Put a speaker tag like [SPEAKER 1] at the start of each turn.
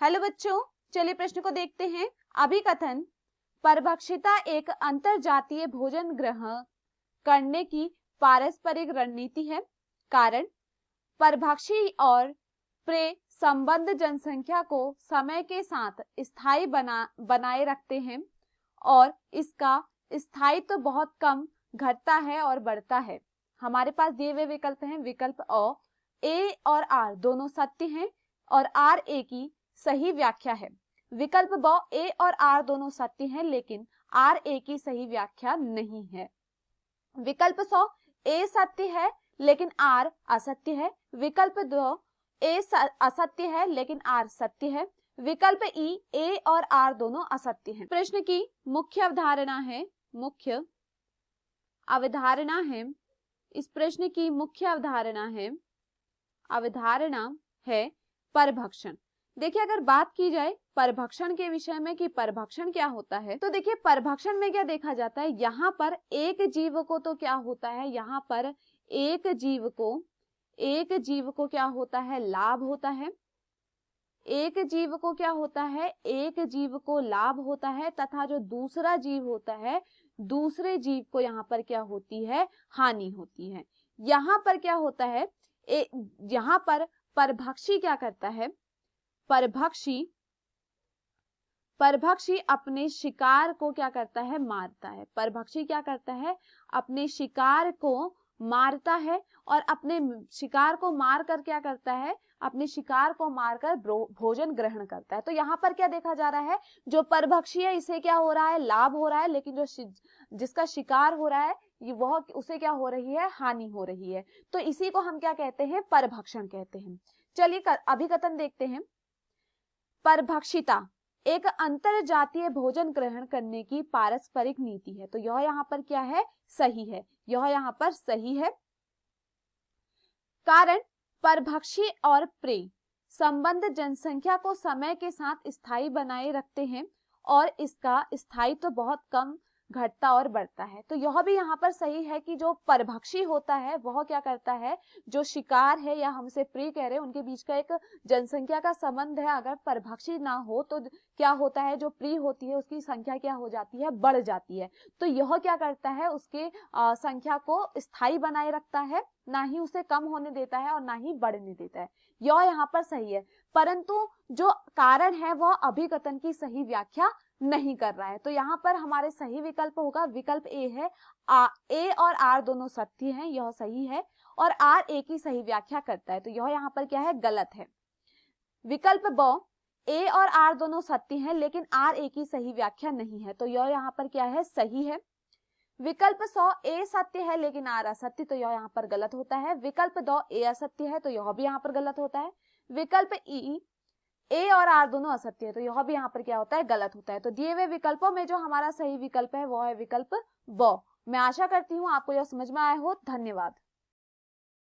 [SPEAKER 1] Hello बच्चों, चलिए प्रश्न को देखते हैं। अभिकथन परभक्षिता एक अंतरजातीय भोजन ग्रहण करने की पारस्परिक रणनीति है। कारण परभक्षी और प्रे संबंध जनसंख्या को समय के साथ स्थायी बनाए रखते हैं और इसका स्थायित्व तो बहुत कम घटता है और बढ़ता है। हमारे पास दिए हुए विकल्प हैं। विकल्प अ, ए और आर दोनों सत्य हैं और आर ए की सही व्याख्या है। विकल्प ब, ए और आर दोनों सत्य हैं लेकिन आर ए की सही व्याख्या नहीं है। विकल्प 100, ए सत्य है लेकिन आर असत्य है। विकल्प 2, ए असत्य है लेकिन आर सत्य है। विकल्प ई, ए और आर दोनों असत्य हैं। प्रश्न की मुख्य अवधारणा है इस प्रश्न की मुख्य अवधारणा है परभक्षण। देखिए, अगर बात की जाए परभक्षण के विषय में कि परभक्षण क्या होता है, तो देखिए परभक्षण में क्या देखा जाता है, यहाँ पर एक जीव को तो क्या होता है, यहाँ पर एक जीव को क्या होता है, लाभ होता है। एक जीव को क्या होता है, एक जीव को लाभ होता है तथा जो दूसरा जीव होता है, दूसरे जीव को यहाँ पर क्या होती है, हानि होती है। यहाँ पर क्या होता है, यहाँ पर परभक्षी क्या करता है, परभक्षी अपने शिकार को क्या करता है, मारता है। परभक्षी क्या करता है, अपने शिकार को मारता है और अपने शिकार को मारकर क्या करता है, अपने शिकार को मारकर भोजन ग्रहण करता है। तो यहाँ पर क्या देखा जा रहा है, जो परभक्षी है इसे क्या हो रहा है, लाभ हो रहा है, लेकिन जो जिसका शिकार हो रहा है वह उसे क्या हो रही है, हानि हो रही है। तो इसी को हम क्या कहते हैं, परभक्षण कहते हैं। चलिए अभिकथन देखते हैं। परभक्षिता एक अंतरजातीय भोजन ग्रहण करने की पारस्परिक नीति है। तो यह यहाँ पर क्या है, सही है, यह यहाँ पर सही है। कारण परभक्षी और प्रे संबंध जनसंख्या को समय के साथ स्थायी बनाए रखते हैं और इसका स्थायित्व तो बहुत कम घटता और बढ़ता है। तो यह भी यहाँ पर सही है कि जो परभक्षी होता है वह क्या करता है, जो शिकार है या हमसे प्रिय कह रहे हैं उनके बीच का एक जनसंख्या का संबंध है। अगर परभक्षी ना हो तो क्या होता है, जो प्रिय होती है उसकी संख्या क्या हो जाती है, बढ़ जाती है। तो यह क्या करता है, उसके संख्या को स्थायी बनाए रखता है, ना ही उसे कम होने देता है और ना ही बढ़ने देता है। यह यहाँ पर सही है। परंतु जो कारण है वह अभिकथन की सही व्याख्या नहीं कर रहा है। तो यहाँ पर हमारे सही विकल्प होगा विकल्प ए है। ए और आर दोनों सत्य हैं, यह सही है, और आर ए की सही व्याख्या करता है। तो यह यहाँ पर क्या है, गलत है। विकल्प ब, ए और आर दोनों सत्य हैं लेकिन आर ए की सही व्याख्या नहीं है। तो यह यहाँ पर क्या है, सही है। विकल्प 100, ए सत्य है लेकिन आर असत्य, तो यह यहाँ पर गलत होता है। विकल्प 2, ए असत्य है, तो यह भी यहाँ पर गलत होता है। विकल्प ई, ए और आर दोनों असत्य है, तो यह भी यहाँ पर क्या होता है, गलत होता है। तो दिए हुए विकल्पों में जो हमारा सही विकल्प है वो है विकल्प ब। मैं आशा करती हूँ आपको यह समझ में आया हो। धन्यवाद।